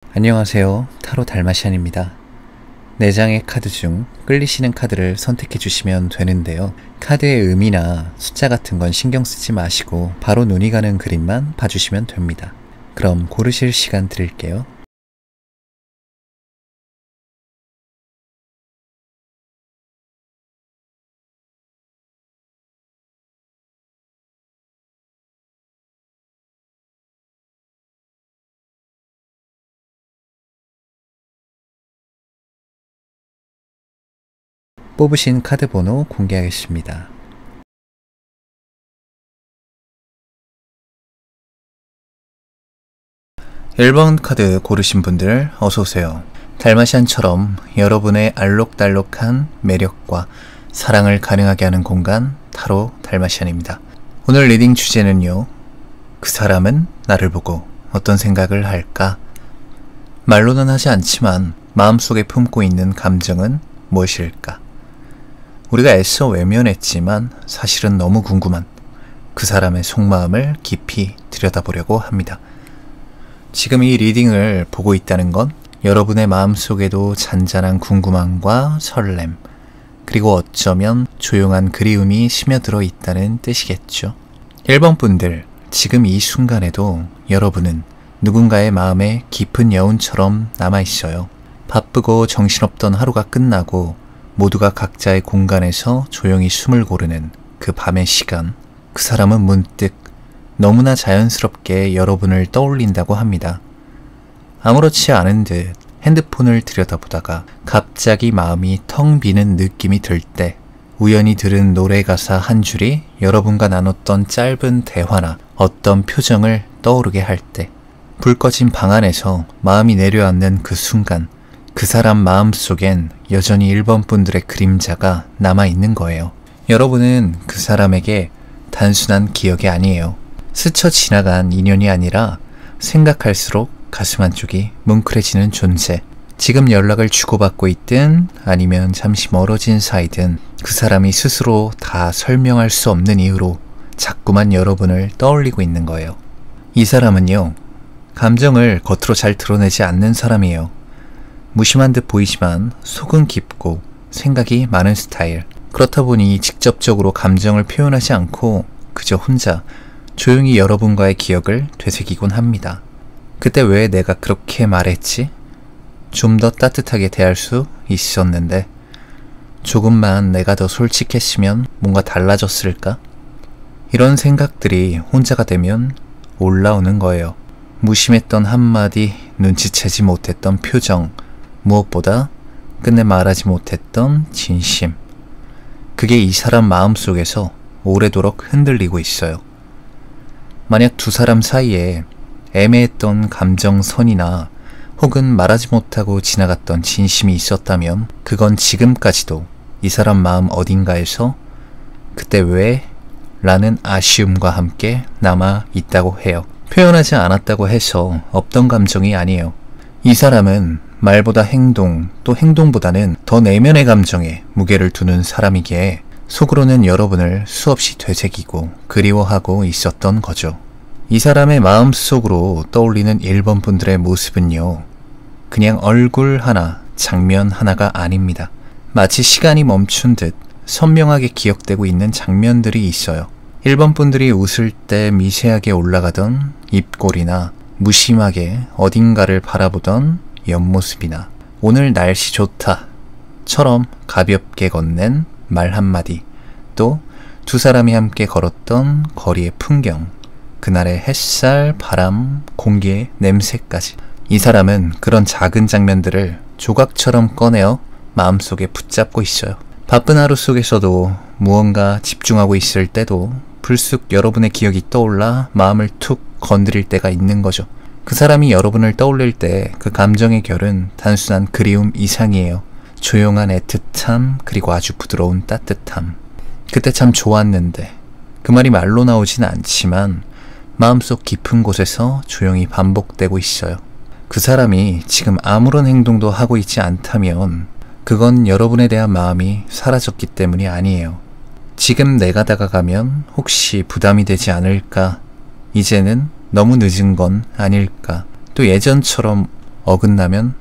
안녕하세요. 타로 달마시안입니다. 4장의 카드 중 끌리시는 카드를 선택해 주시면 되는데요. 카드의 의미나 숫자 같은 건 신경 쓰지 마시고 바로 눈이 가는 그림만 봐주시면 됩니다. 그럼 고르실 시간 드릴게요. 뽑으신 카드 번호 공개하겠습니다. 1번 카드 고르신 분들 어서오세요. 달마시안처럼 여러분의 알록달록한 매력과 사랑을 가능하게 하는 공간 타로 달마시안입니다. 오늘 리딩 주제는요. 그 사람은 나를 보고 어떤 생각을 할까? 말로는 하지 않지만 마음속에 품고 있는 감정은 무엇일까? 우리가 애써 외면했지만 사실은 너무 궁금한 그 사람의 속마음을 깊이 들여다보려고 합니다. 지금 이 리딩을 보고 있다는 건 여러분의 마음속에도 잔잔한 궁금함과 설렘, 그리고 어쩌면 조용한 그리움이 스며들어 있다는 뜻이겠죠. 1번 분들, 지금 이 순간에도 여러분은 누군가의 마음에 깊은 여운처럼 남아있어요. 바쁘고 정신없던 하루가 끝나고 모두가 각자의 공간에서 조용히 숨을 고르는 그 밤의 시간, 그 사람은 문득 너무나 자연스럽게 여러분을 떠올린다고 합니다. 아무렇지 않은 듯 핸드폰을 들여다보다가 갑자기 마음이 텅 비는 느낌이 들 때, 우연히 들은 노래 가사 한 줄이 여러분과 나눴던 짧은 대화나 어떤 표정을 떠오르게 할 때, 불 꺼진 방 안에서 마음이 내려앉는 그 순간, 그 사람 마음속엔 여전히 1번 분들의 그림자가 남아있는 거예요. 여러분은 그 사람에게 단순한 기억이 아니에요. 스쳐 지나간 인연이 아니라 생각할수록 가슴 한쪽이 뭉클해지는 존재. 지금 연락을 주고받고 있든 아니면 잠시 멀어진 사이든 그 사람이 스스로 다 설명할 수 없는 이유로 자꾸만 여러분을 떠올리고 있는 거예요. 이 사람은요, 감정을 겉으로 잘 드러내지 않는 사람이에요. 무심한 듯 보이지만 속은 깊고 생각이 많은 스타일. 그렇다 보니 직접적으로 감정을 표현하지 않고 그저 혼자 조용히 여러분과의 기억을 되새기곤 합니다. 그때 왜 내가 그렇게 말했지? 좀 더 따뜻하게 대할 수 있었는데, 조금만 내가 더 솔직했으면 뭔가 달라졌을까? 이런 생각들이 혼자가 되면 올라오는 거예요. 무심했던 한마디, 눈치채지 못했던 표정, 무엇보다 끝내 말하지 못했던 진심. 그게 이 사람 마음속에서 오래도록 흔들리고 있어요. 만약 두 사람 사이에 애매했던 감정선이나 혹은 말하지 못하고 지나갔던 진심이 있었다면 그건 지금까지도 이 사람 마음 어딘가에서 그때 왜? 라는 아쉬움과 함께 남아 있다고 해요. 표현하지 않았다고 해서 없던 감정이 아니에요. 이 사람은 말보다 행동, 또 행동보다는 더 내면의 감정에 무게를 두는 사람이기에 속으로는 여러분을 수없이 되새기고 그리워하고 있었던 거죠. 이 사람의 마음속으로 떠올리는 1번 분들의 모습은요, 그냥 얼굴 하나, 장면 하나가 아닙니다. 마치 시간이 멈춘 듯 선명하게 기억되고 있는 장면들이 있어요. 1번 분들이 웃을 때 미세하게 올라가던 입꼬리나 무심하게 어딘가를 바라보던 옆모습이나 오늘 날씨 좋다처럼 가볍게 건넨 말 한마디, 또 두 사람이 함께 걸었던 거리의 풍경, 그날의 햇살, 바람, 공기의 냄새까지. 이 사람은 그런 작은 장면들을 조각처럼 꺼내어 마음속에 붙잡고 있어요. 바쁜 하루 속에서도 무언가 집중하고 있을 때도 불쑥 여러분의 기억이 떠올라 마음을 툭 건드릴 때가 있는 거죠. 그 사람이 여러분을 떠올릴 때 그 감정의 결은 단순한 그리움 이상이에요. 조용한 애틋함, 그리고 아주 부드러운 따뜻함. 그때 참 좋았는데, 그 말이 말로 나오진 않지만 마음속 깊은 곳에서 조용히 반복되고 있어요. 그 사람이 지금 아무런 행동도 하고 있지 않다면 그건 여러분에 대한 마음이 사라졌기 때문이 아니에요. 지금 내가 다가가면 혹시 부담이 되지 않을까? 이제는 너무 늦은 건 아닐까? 또 예전처럼 어긋나면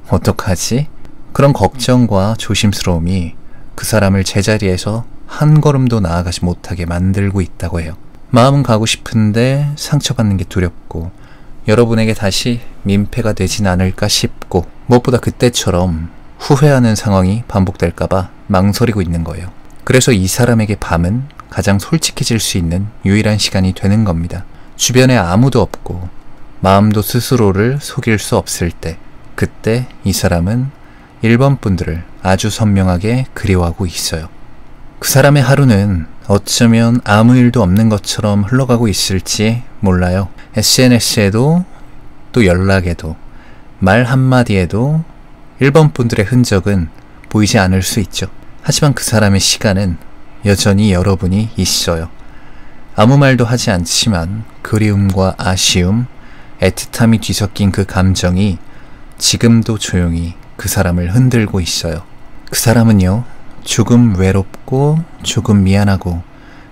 어떡하지? 그런 걱정과 조심스러움이 그 사람을 제자리에서 한 걸음도 나아가지 못하게 만들고 있다고 해요. 마음은 가고 싶은데 상처받는 게 두렵고 여러분에게 다시 민폐가 되진 않을까 싶고 무엇보다 그때처럼 후회하는 상황이 반복될까봐 망설이고 있는 거예요. 그래서 이 사람에게 밤은 가장 솔직해질 수 있는 유일한 시간이 되는 겁니다. 주변에 아무도 없고 마음도 스스로를 속일 수 없을 때, 그때 이 사람은 1번 분들을 아주 선명하게 그리워하고 있어요. 그 사람의 하루는 어쩌면 아무 일도 없는 것처럼 흘러가고 있을지 몰라요. SNS에도 또 연락에도 말 한마디에도 1번 분들의 흔적은 보이지 않을 수 있죠. 하지만 그 사람의 시간은 여전히 여러분이 있어요. 아무 말도 하지 않지만 그리움과 아쉬움, 애틋함이 뒤섞인 그 감정이 지금도 조용히 그 사람을 흔들고 있어요. 그 사람은요, 조금 외롭고 조금 미안하고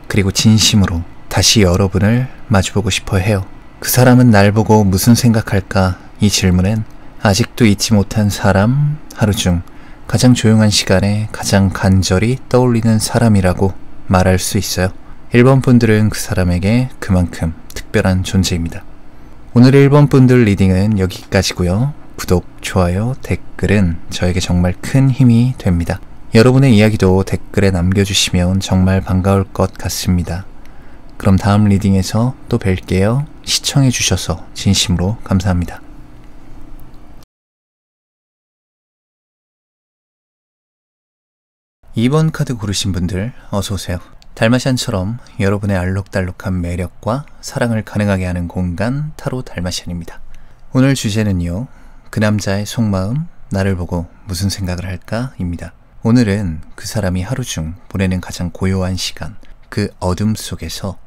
그리고 진심으로 다시 여러분을 마주보고 싶어 해요. 그 사람은 날 보고 무슨 생각할까? 이 질문엔 아직도 잊지 못한 사람, 하루 중 가장 조용한 시간에 가장 간절히 떠올리는 사람이라고 말할 수 있어요. 1번 분들은 그 사람에게 그만큼 특별한 존재입니다. 오늘 1번 분들 리딩은 여기까지고요. 구독, 좋아요, 댓글은 저에게 정말 큰 힘이 됩니다. 여러분의 이야기도 댓글에 남겨주시면 정말 반가울 것 같습니다. 그럼 다음 리딩에서 또 뵐게요. 시청해주셔서 진심으로 감사합니다. 2번 카드 고르신 분들 어서오세요. 달마시안처럼 여러분의 알록달록한 매력과 사랑을 가능하게 하는 공간 타로 달마시안입니다. 오늘 주제는요, 그 남자의 속마음, 나를 보고 무슨 생각을 할까? 입니다. 오늘은 그 사람이 하루 중 보내는 가장 고요한 시간, 그 어둠 속에서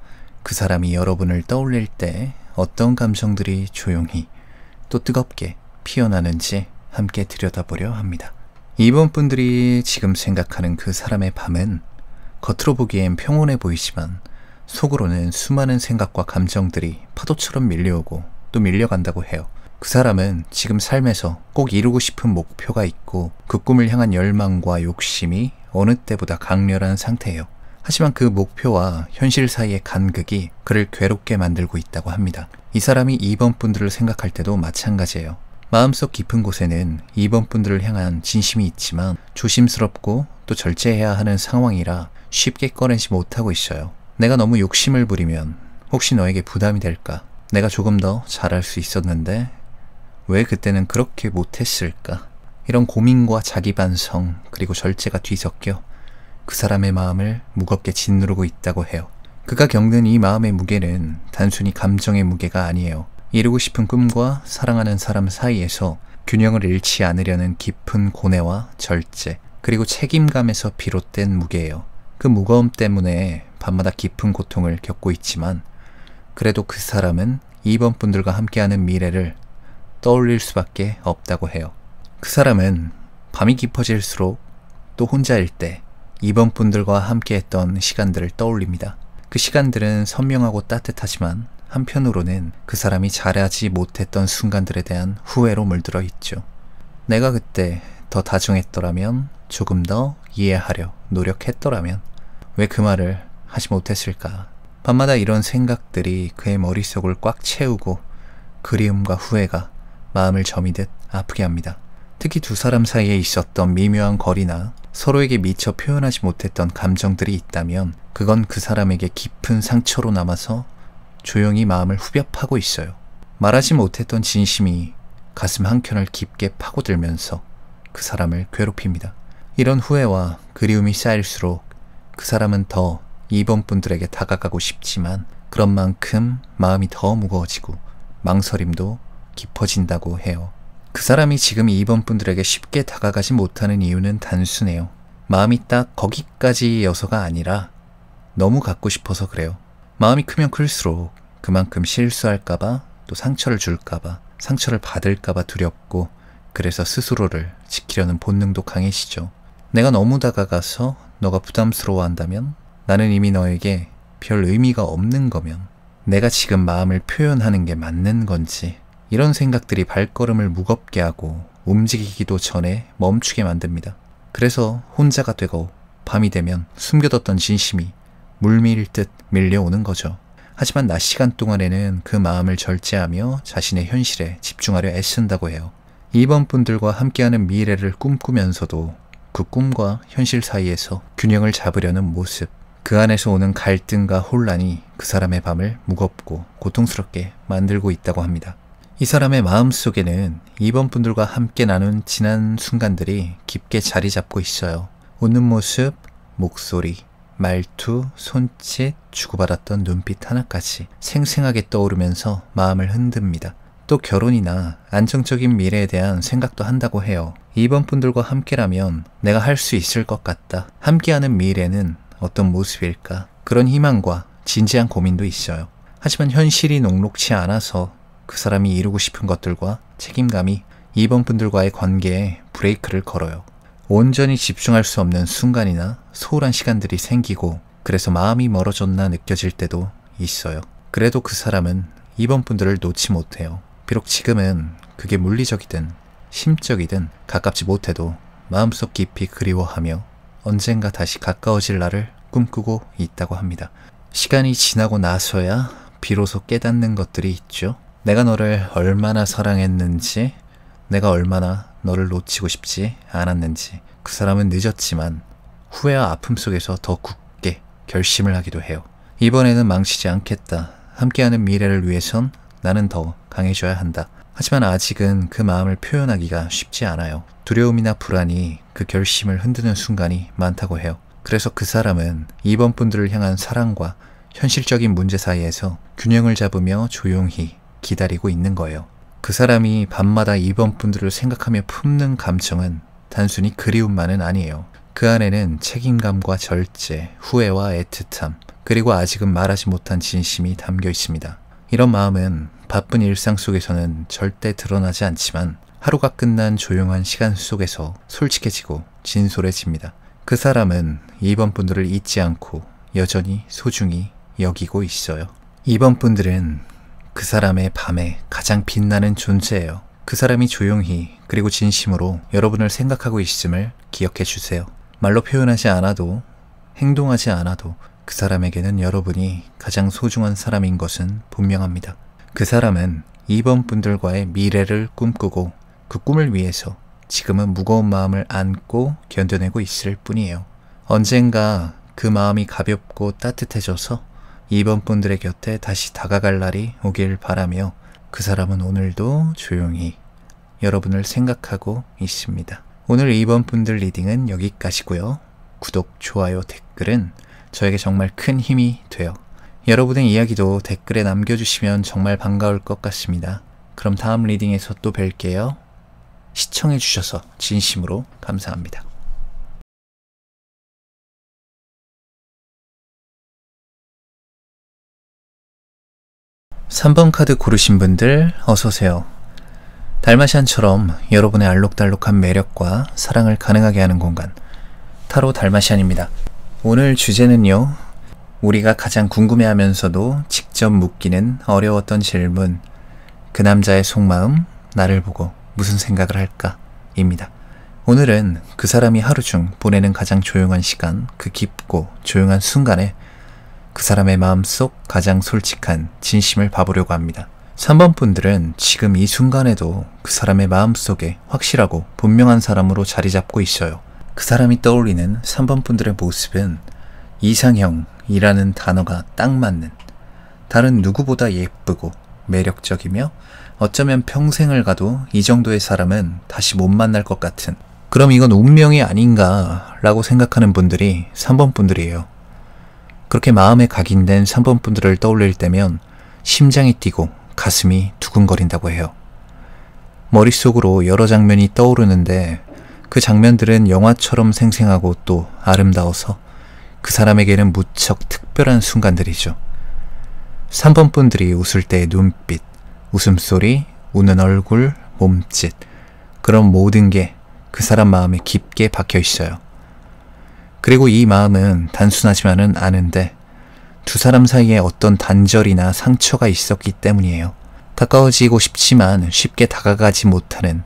그 사람이 여러분을 떠올릴 때 어떤 감정들이 조용히 또 뜨겁게 피어나는지 함께 들여다보려 합니다. 2번 분들이 지금 생각하는 그 사람의 밤은 겉으로 보기엔 평온해 보이지만 속으로는 수많은 생각과 감정들이 파도처럼 밀려오고 또 밀려간다고 해요. 그 사람은 지금 삶에서 꼭 이루고 싶은 목표가 있고 그 꿈을 향한 열망과 욕심이 어느 때보다 강렬한 상태예요. 하지만 그 목표와 현실 사이의 간극이 그를 괴롭게 만들고 있다고 합니다. 이 사람이 2번 분들을 생각할 때도 마찬가지예요. 마음속 깊은 곳에는 2번 분들을 향한 진심이 있지만 조심스럽고 또 절제해야 하는 상황이라 쉽게 꺼내지 못하고 있어요. 내가 너무 욕심을 부리면 혹시 너에게 부담이 될까? 내가 조금 더 잘할 수 있었는데 왜 그때는 그렇게 못했을까? 이런 고민과 자기 반성 그리고 절제가 뒤섞여 그 사람의 마음을 무겁게 짓누르고 있다고 해요. 그가 겪는 이 마음의 무게는 단순히 감정의 무게가 아니에요. 이루고 싶은 꿈과 사랑하는 사람 사이에서 균형을 잃지 않으려는 깊은 고뇌와 절제 그리고 책임감에서 비롯된 무게예요. 그 무거움 때문에 밤마다 깊은 고통을 겪고 있지만 그래도 그 사람은 2번 분들과 함께하는 미래를 떠올릴 수밖에 없다고 해요. 그 사람은 밤이 깊어질수록 또 혼자일 때 2번 분들과 함께했던 시간들을 떠올립니다. 그 시간들은 선명하고 따뜻하지만 한편으로는 그 사람이 잘하지 못했던 순간들에 대한 후회로 물들어 있죠. 내가 그때 더 다정했더라면, 조금 더 이해하려 노력했더라면 왜 그 말을 하지 못했을까? 밤마다 이런 생각들이 그의 머릿속을 꽉 채우고 그리움과 후회가 마음을 저미듯 아프게 합니다. 특히 두 사람 사이에 있었던 미묘한 거리나 서로에게 미처 표현하지 못했던 감정들이 있다면 그건 그 사람에게 깊은 상처로 남아서 조용히 마음을 후벼 파고 있어요. 말하지 못했던 진심이 가슴 한켠을 깊게 파고들면서 그 사람을 괴롭힙니다. 이런 후회와 그리움이 쌓일수록 그 사람은 더 2번 분들에게 다가가고 싶지만 그런 만큼 마음이 더 무거워지고 망설임도 깊어진다고 해요. 그 사람이 지금 2번 분들에게 쉽게 다가가지 못하는 이유는 단순해요. 마음이 딱 거기까지여서가 아니라 너무 갖고 싶어서 그래요. 마음이 크면 클수록 그만큼 실수할까봐 또 상처를 줄까봐 상처를 받을까봐 두렵고 그래서 스스로를 지키려는 본능도 강해지죠. 내가 너무 다가가서 너가 부담스러워한다면 나는 이미 너에게 별 의미가 없는 거면 내가 지금 마음을 표현하는 게 맞는 건지 이런 생각들이 발걸음을 무겁게 하고 움직이기도 전에 멈추게 만듭니다. 그래서 혼자가 되고 밤이 되면 숨겨뒀던 진심이 물밀듯 밀려오는 거죠. 하지만 낮 시간 동안에는 그 마음을 절제하며 자신의 현실에 집중하려 애쓴다고 해요. 2번 분들과 함께하는 미래를 꿈꾸면서도 그 꿈과 현실 사이에서 균형을 잡으려는 모습, 그 안에서 오는 갈등과 혼란이 그 사람의 밤을 무겁고 고통스럽게 만들고 있다고 합니다. 이 사람의 마음속에는 2번 분들과 함께 나눈 지난 순간들이 깊게 자리 잡고 있어요. 웃는 모습, 목소리, 말투, 손짓, 주고받았던 눈빛 하나까지 생생하게 떠오르면서 마음을 흔듭니다. 또 결혼이나 안정적인 미래에 대한 생각도 한다고 해요. 2번 분들과 함께라면 내가 할 수 있을 것 같다. 함께하는 미래는 어떤 모습일까? 그런 희망과 진지한 고민도 있어요. 하지만 현실이 녹록치 않아서 그 사람이 이루고 싶은 것들과 책임감이 2번 분들과의 관계에 브레이크를 걸어요. 온전히 집중할 수 없는 순간이나 소홀한 시간들이 생기고 그래서 마음이 멀어졌나 느껴질 때도 있어요. 그래도 그 사람은 2번 분들을 놓지 못해요. 비록 지금은 그게 물리적이든 심적이든 가깝지 못해도 마음속 깊이 그리워하며 언젠가 다시 가까워질 날을 꿈꾸고 있다고 합니다. 시간이 지나고 나서야 비로소 깨닫는 것들이 있죠. 내가 너를 얼마나 사랑했는지, 내가 얼마나 너를 놓치고 싶지 않았는지. 그 사람은 늦었지만 후회와 아픔 속에서 더 굳게 결심을 하기도 해요. 이번에는 망치지 않겠다. 함께하는 미래를 위해선 나는 더 강해져야 한다. 하지만 아직은 그 마음을 표현하기가 쉽지 않아요. 두려움이나 불안이 그 결심을 흔드는 순간이 많다고 해요. 그래서 그 사람은 2번 분들을 향한 사랑과 현실적인 문제 사이에서 균형을 잡으며 조용히 기다리고 있는 거예요. 그 사람이 밤마다 2번 분들을 생각하며 품는 감정은 단순히 그리움만은 아니에요. 그 안에는 책임감과 절제, 후회와 애틋함, 그리고 아직은 말하지 못한 진심이 담겨 있습니다. 이런 마음은 바쁜 일상 속에서는 절대 드러나지 않지만 하루가 끝난 조용한 시간 속에서 솔직해지고 진솔해집니다. 그 사람은 2번 분들을 잊지 않고 여전히 소중히 여기고 있어요. 2번 분들은 그 사람의 밤에 가장 빛나는 존재예요. 그 사람이 조용히 그리고 진심으로 여러분을 생각하고 있음을 기억해 주세요. 말로 표현하지 않아도, 행동하지 않아도 그 사람에게는 여러분이 가장 소중한 사람인 것은 분명합니다. 그 사람은 2번 분들과의 미래를 꿈꾸고 그 꿈을 위해서 지금은 무거운 마음을 안고 견뎌내고 있을 뿐이에요. 언젠가 그 마음이 가볍고 따뜻해져서 2번 분들의 곁에 다시 다가갈 날이 오길 바라며 그 사람은 오늘도 조용히 여러분을 생각하고 있습니다. 오늘 2번 분들 리딩은 여기까지고요. 구독, 좋아요, 댓글은 저에게 정말 큰 힘이 돼요. 여러분의 이야기도 댓글에 남겨주시면 정말 반가울 것 같습니다. 그럼 다음 리딩에서 또 뵐게요. 시청해주셔서 진심으로 감사합니다. 3번 카드 고르신 분들 어서오세요. 달마시안처럼 여러분의 알록달록한 매력과 사랑을 가능하게 하는 공간, 타로 달마시안입니다. 오늘 주제는요, 우리가 가장 궁금해하면서도 직접 묻기는 어려웠던 질문, 그 남자의 속마음, 나를 보고 무슨 생각을 할까? 입니다. 오늘은 그 사람이 하루 중 보내는 가장 조용한 시간, 그 깊고 조용한 순간에 그 사람의 마음속 가장 솔직한 진심을 봐보려고 합니다. 3번 분들은 지금 이 순간에도 그 사람의 마음속에 확실하고 분명한 사람으로 자리 잡고 있어요. 그 사람이 떠올리는 3번 분들의 모습은 이상형이라는 단어가 딱 맞는, 다른 누구보다 예쁘고 매력적이며 어쩌면 평생을 가도 이 정도의 사람은 다시 못 만날 것 같은, 그럼 이건 운명이 아닌가 라고 생각하는 분들이 3번 분들이에요. 그렇게 마음에 각인된 3번 분들을 떠올릴 때면 심장이 뛰고 가슴이 두근거린다고 해요. 머릿속으로 여러 장면이 떠오르는데 그 장면들은 영화처럼 생생하고 또 아름다워서 그 사람에게는 무척 특별한 순간들이죠. 3번 분들이 웃을 때의 눈빛, 웃음소리, 우는 얼굴, 몸짓, 그런 모든 게 그 사람 마음에 깊게 박혀 있어요. 그리고 이 마음은 단순하지만은 않은데 두 사람 사이에 어떤 단절이나 상처가 있었기 때문이에요. 가까워지고 싶지만 쉽게 다가가지 못하는,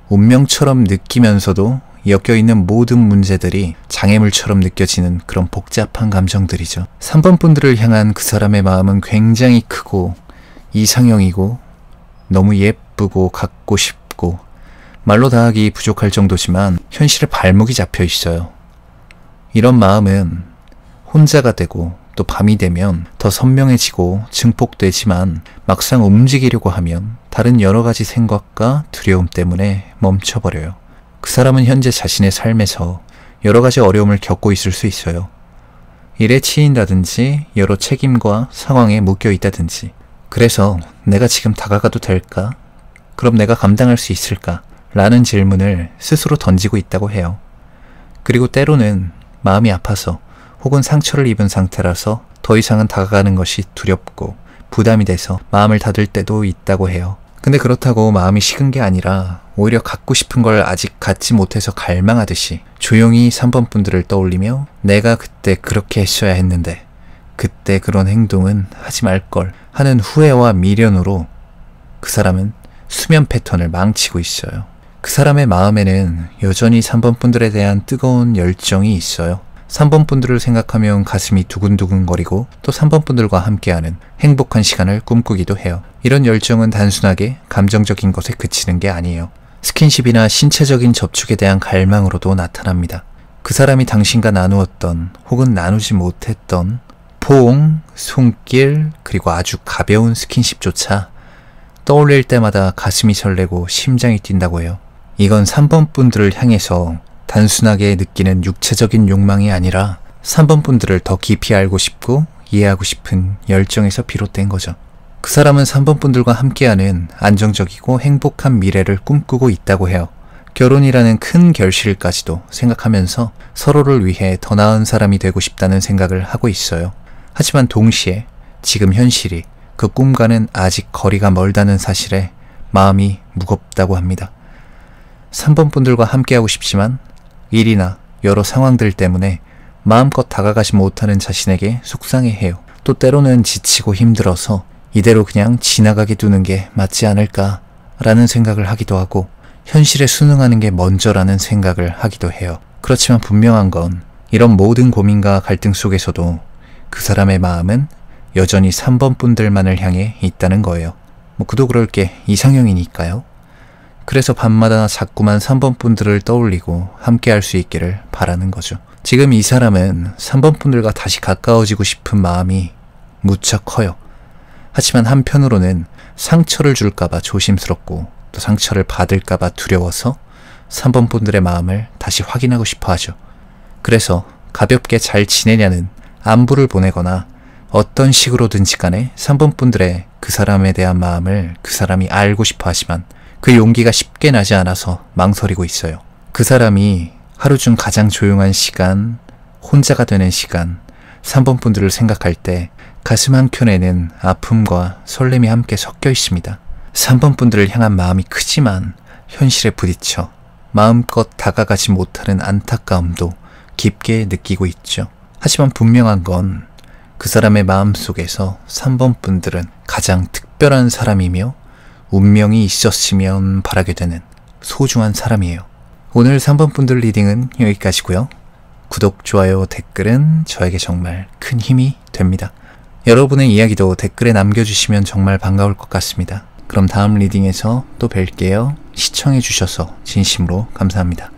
운명처럼 느끼면서도 엮여있는 모든 문제들이 장애물처럼 느껴지는 그런 복잡한 감정들이죠. 3번 분들을 향한 그 사람의 마음은 굉장히 크고 이상형이고 너무 예쁘고 갖고 싶고 말로 다 하기 부족할 정도지만 현실에 발목이 잡혀 있어요. 이런 마음은 혼자가 되고 또 밤이 되면 더 선명해지고 증폭되지만 막상 움직이려고 하면 다른 여러 가지 생각과 두려움 때문에 멈춰버려요. 그 사람은 현재 자신의 삶에서 여러 가지 어려움을 겪고 있을 수 있어요. 일에 치인다든지 여러 책임과 상황에 묶여 있다든지. 그래서 내가 지금 다가가도 될까? 그럼 내가 감당할 수 있을까? 라는 질문을 스스로 던지고 있다고 해요. 그리고 때로는 마음이 아파서 혹은 상처를 입은 상태라서 더 이상은 다가가는 것이 두렵고 부담이 돼서 마음을 닫을 때도 있다고 해요. 근데 그렇다고 마음이 식은 게 아니라 오히려 갖고 싶은 걸 아직 갖지 못해서 갈망하듯이 조용히 3번 분들을 떠올리며 내가 그때 그렇게 했어야 했는데 그때 그런 행동은 하지 말걸 하는 후회와 미련으로 그 사람은 수면 패턴을 망치고 있어요. 그 사람의 마음에는 여전히 3번 분들에 대한 뜨거운 열정이 있어요. 3번 분들을 생각하면 가슴이 두근두근거리고 또 3번 분들과 함께하는 행복한 시간을 꿈꾸기도 해요. 이런 열정은 단순하게 감정적인 것에 그치는 게 아니에요. 스킨십이나 신체적인 접촉에 대한 갈망으로도 나타납니다. 그 사람이 당신과 나누었던 혹은 나누지 못했던 포옹, 손길, 그리고 아주 가벼운 스킨십조차 떠올릴 때마다 가슴이 설레고 심장이 뛴다고 해요. 이건 3번 분들을 향해서 단순하게 느끼는 육체적인 욕망이 아니라 3번 분들을 더 깊이 알고 싶고 이해하고 싶은 열정에서 비롯된 거죠. 그 사람은 3번 분들과 함께하는 안정적이고 행복한 미래를 꿈꾸고 있다고 해요. 결혼이라는 큰 결실까지도 생각하면서 서로를 위해 더 나은 사람이 되고 싶다는 생각을 하고 있어요. 하지만 동시에 지금 현실이 그 꿈과는 아직 거리가 멀다는 사실에 마음이 무겁다고 합니다. 3번 분들과 함께하고 싶지만 일이나 여러 상황들 때문에 마음껏 다가가지 못하는 자신에게 속상해해요. 또 때로는 지치고 힘들어서 이대로 그냥 지나가게 두는 게 맞지 않을까 라는 생각을 하기도 하고 현실에 순응하는 게 먼저라는 생각을 하기도 해요. 그렇지만 분명한 건 이런 모든 고민과 갈등 속에서도 그 사람의 마음은 여전히 3번 분들만을 향해 있다는 거예요. 그도 그럴 게 이상형이니까요. 그래서 밤마다 자꾸만 3번 분들을 떠올리고 함께 할 수 있기를 바라는 거죠. 지금 이 사람은 3번 분들과 다시 가까워지고 싶은 마음이 무척 커요. 하지만 한편으로는 상처를 줄까봐 조심스럽고 또 상처를 받을까봐 두려워서 3번 분들의 마음을 다시 확인하고 싶어 하죠. 그래서 가볍게 잘 지내냐는 안부를 보내거나 어떤 식으로든지 간에 3번 분들의 그 사람에 대한 마음을 그 사람이 알고 싶어 하지만 그 용기가 쉽게 나지 않아서 망설이고 있어요. 그 사람이 하루 중 가장 조용한 시간, 혼자가 되는 시간, 3번 분들을 생각할 때 가슴 한켠에는 아픔과 설렘이 함께 섞여 있습니다. 3번 분들을 향한 마음이 크지만 현실에 부딪혀 마음껏 다가가지 못하는 안타까움도 깊게 느끼고 있죠. 하지만 분명한 건 그 사람의 마음속에서 3번 분들은 가장 특별한 사람이며 운명이 있었으면 바라게 되는 소중한 사람이에요. 오늘 3번 분들 리딩은 여기까지고요. 구독, 좋아요, 댓글은 저에게 정말 큰 힘이 됩니다. 여러분의 이야기도 댓글에 남겨주시면 정말 반가울 것 같습니다. 그럼 다음 리딩에서 또 뵐게요. 시청해주셔서 진심으로 감사합니다.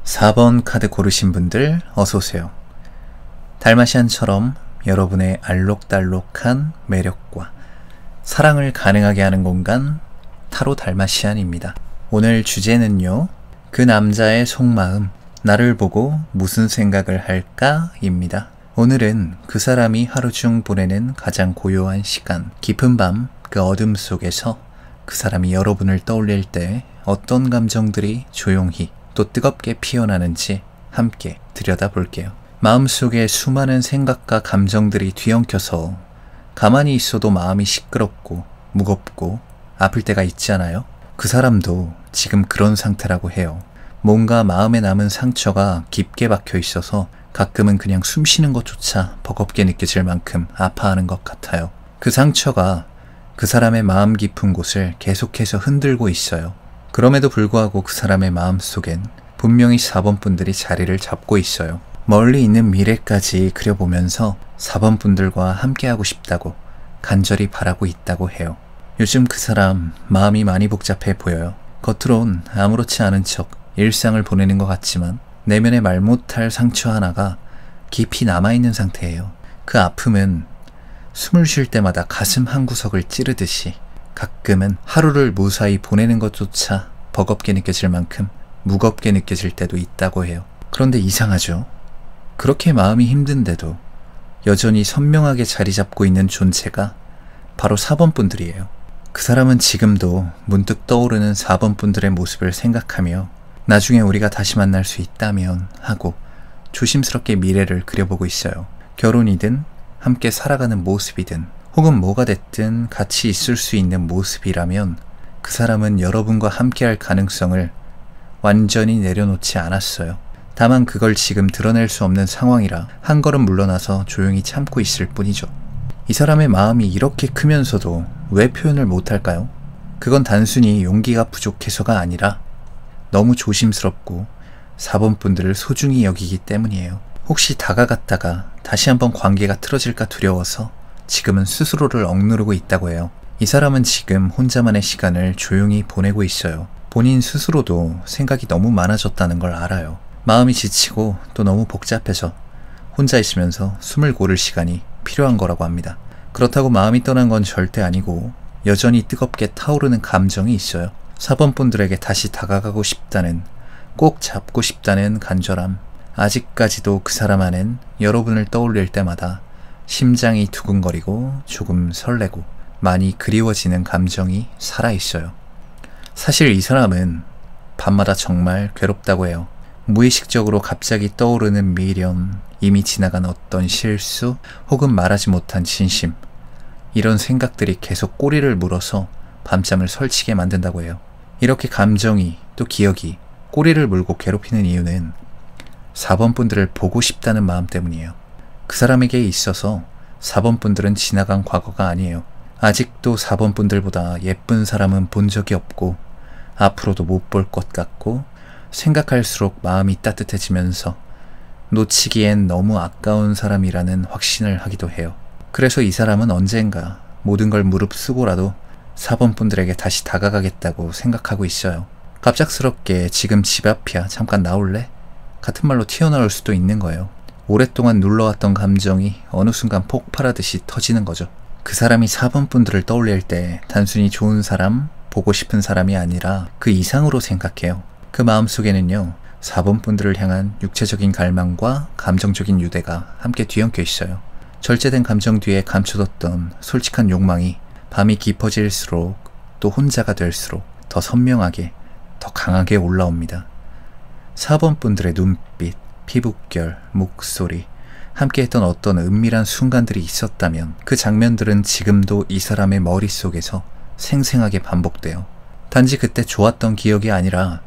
4번 카드 고르신 분들 어서오세요. 달마시안처럼 여러분의 알록달록한 매력과 사랑을 가능하게 하는 공간 타로 달마시안입니다. 오늘 주제는요. 그 남자의 속마음, 나를 보고 무슨 생각을 할까? 입니다. 오늘은 그 사람이 하루 중 보내는 가장 고요한 시간, 깊은 밤, 그 어둠 속에서 그 사람이 여러분을 떠올릴 때 어떤 감정들이 조용히 또 뜨겁게 피어나는지 함께 들여다볼게요. 마음속에 수많은 생각과 감정들이 뒤엉켜서 가만히 있어도 마음이 시끄럽고 무겁고 아플 때가 있잖아요. 그 사람도 지금 그런 상태라고 해요. 뭔가 마음에 남은 상처가 깊게 박혀 있어서 가끔은 그냥 숨 쉬는 것조차 버겁게 느껴질 만큼 아파하는 것 같아요. 그 상처가 그 사람의 마음 깊은 곳을 계속해서 흔들고 있어요. 그럼에도 불구하고 그 사람의 마음속엔 분명히 4번 분들이 자리를 잡고 있어요. 멀리 있는 미래까지 그려보면서 4번 분들과 함께하고 싶다고 간절히 바라고 있다고 해요. 요즘 그 사람 마음이 많이 복잡해 보여요. 겉으론 아무렇지 않은 척 일상을 보내는 것 같지만 내면에 말 못할 상처 하나가 깊이 남아있는 상태예요. 그 아픔은 숨을 쉴 때마다 가슴 한구석을 찌르듯이 가끔은 하루를 무사히 보내는 것조차 버겁게 느껴질 만큼 무겁게 느껴질 때도 있다고 해요. 그런데 이상하죠? 그렇게 마음이 힘든데도 여전히 선명하게 자리 잡고 있는 존재가 바로 4번 분들이에요. 그 사람은 지금도 문득 떠오르는 4번 분들의 모습을 생각하며 나중에 우리가 다시 만날 수 있다면 하고 조심스럽게 미래를 그려보고 있어요. 결혼이든 함께 살아가는 모습이든 혹은 뭐가 됐든 같이 있을 수 있는 모습이라면 그 사람은 여러분과 함께할 가능성을 완전히 내려놓지 않았어요. 다만 그걸 지금 드러낼 수 없는 상황이라 한 걸음 물러나서 조용히 참고 있을 뿐이죠. 이 사람의 마음이 이렇게 크면서도 왜 표현을 못할까요? 그건 단순히 용기가 부족해서가 아니라 너무 조심스럽고 4번 분들을 소중히 여기기 때문이에요. 혹시 다가갔다가 다시 한번 관계가 틀어질까 두려워서 지금은 스스로를 억누르고 있다고 해요. 이 사람은 지금 혼자만의 시간을 조용히 보내고 있어요. 본인 스스로도 생각이 너무 많아졌다는 걸 알아요. 마음이 지치고 또 너무 복잡해서 혼자 있으면서 숨을 고를 시간이 필요한 거라고 합니다. 그렇다고 마음이 떠난 건 절대 아니고 여전히 뜨겁게 타오르는 감정이 있어요. 4번 분들에게 다시 다가가고 싶다는, 꼭 잡고 싶다는 간절함, 아직까지도 그 사람 안엔 여러분을 떠올릴 때마다 심장이 두근거리고 조금 설레고 많이 그리워지는 감정이 살아있어요. 사실 이 사람은 밤마다 정말 괴롭다고 해요. 무의식적으로 갑자기 떠오르는 미련, 이미 지나간 어떤 실수, 혹은 말하지 못한 진심, 이런 생각들이 계속 꼬리를 물어서 밤잠을 설치게 만든다고 해요. 이렇게 감정이 또 기억이 꼬리를 물고 괴롭히는 이유는 4번 분들을 보고 싶다는 마음 때문이에요. 그 사람에게 있어서 4번 분들은 지나간 과거가 아니에요. 아직도 4번 분들보다 예쁜 사람은 본 적이 없고 앞으로도 못 볼 것 같고 생각할수록 마음이 따뜻해지면서 놓치기엔 너무 아까운 사람이라는 확신을 하기도 해요. 그래서 이 사람은 언젠가 모든 걸 무릅쓰고라도 4번 분들에게 다시 다가가겠다고 생각하고 있어요. 갑작스럽게 지금 집 앞이야, 잠깐 나올래? 같은 말로 튀어나올 수도 있는 거예요. 오랫동안 눌러왔던 감정이 어느 순간 폭발하듯이 터지는 거죠. 그 사람이 4번 분들을 떠올릴 때 단순히 좋은 사람, 보고 싶은 사람이 아니라 그 이상으로 생각해요. 그 마음속에는요, 4번 분들을 향한 육체적인 갈망과 감정적인 유대가 함께 뒤엉켜 있어요. 절제된 감정 뒤에 감춰뒀던 솔직한 욕망이 밤이 깊어질수록 또 혼자가 될수록 더 선명하게, 더 강하게 올라옵니다. 4번 분들의 눈빛, 피부결, 목소리, 함께했던 어떤 은밀한 순간들이 있었다면 그 장면들은 지금도 이 사람의 머릿속에서 생생하게 반복돼요. 단지 그때 좋았던 기억이 아니라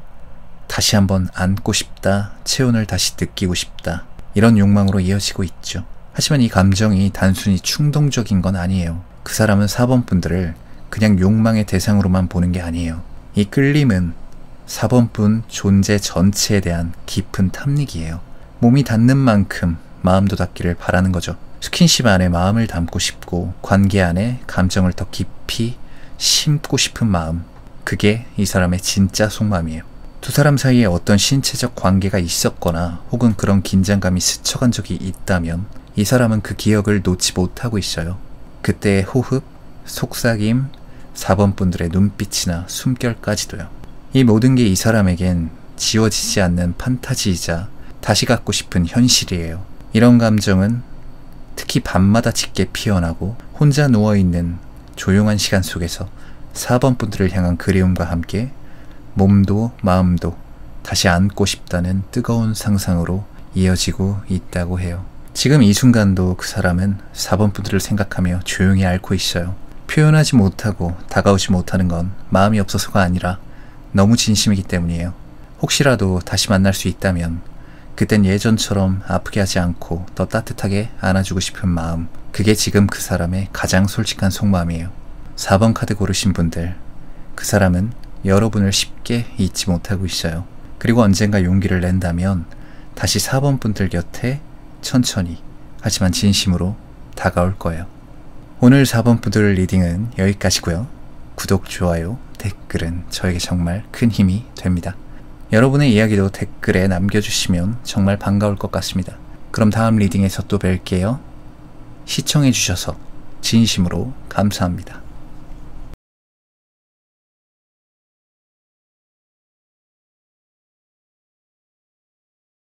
다시 한번 안고 싶다, 체온을 다시 느끼고 싶다, 이런 욕망으로 이어지고 있죠. 하지만 이 감정이 단순히 충동적인 건 아니에요. 그 사람은 4번 분들을 그냥 욕망의 대상으로만 보는 게 아니에요. 이 끌림은 4번 분 존재 전체에 대한 깊은 탐닉이에요. 몸이 닿는 만큼 마음도 닿기를 바라는 거죠. 스킨십 안에 마음을 담고 싶고 관계 안에 감정을 더 깊이 심고 싶은 마음, 그게 이 사람의 진짜 속마음이에요. 두 사람 사이에 어떤 신체적 관계가 있었거나 혹은 그런 긴장감이 스쳐간 적이 있다면 이 사람은 그 기억을 놓지 못하고 있어요. 그때의 호흡, 속삭임, 4번 분들의 눈빛이나 숨결까지도요. 이 모든 게 이 사람에겐 지워지지 않는 판타지이자 다시 갖고 싶은 현실이에요. 이런 감정은 특히 밤마다 짙게 피어나고 혼자 누워있는 조용한 시간 속에서 4번 분들을 향한 그리움과 함께 몸도 마음도 다시 안고 싶다는 뜨거운 상상으로 이어지고 있다고 해요. 지금 이 순간도 그 사람은 4번 분들을 생각하며 조용히 앓고 있어요. 표현하지 못하고 다가오지 못하는 건 마음이 없어서가 아니라 너무 진심이기 때문이에요. 혹시라도 다시 만날 수 있다면 그땐 예전처럼 아프게 하지 않고 더 따뜻하게 안아주고 싶은 마음, 그게 지금 그 사람의 가장 솔직한 속마음이에요. 4번 카드 고르신 분들, 그 사람은 여러분을 쉽게 잊지 못하고 있어요. 그리고 언젠가 용기를 낸다면 다시 4번 분들 곁에 천천히 하지만 진심으로 다가올 거예요. 오늘 4번 분들 리딩은 여기까지고요. 구독, 좋아요, 댓글은 저에게 정말 큰 힘이 됩니다. 여러분의 이야기도 댓글에 남겨주시면 정말 반가울 것 같습니다. 그럼 다음 리딩에서 또 뵐게요. 시청해주셔서 진심으로 감사합니다.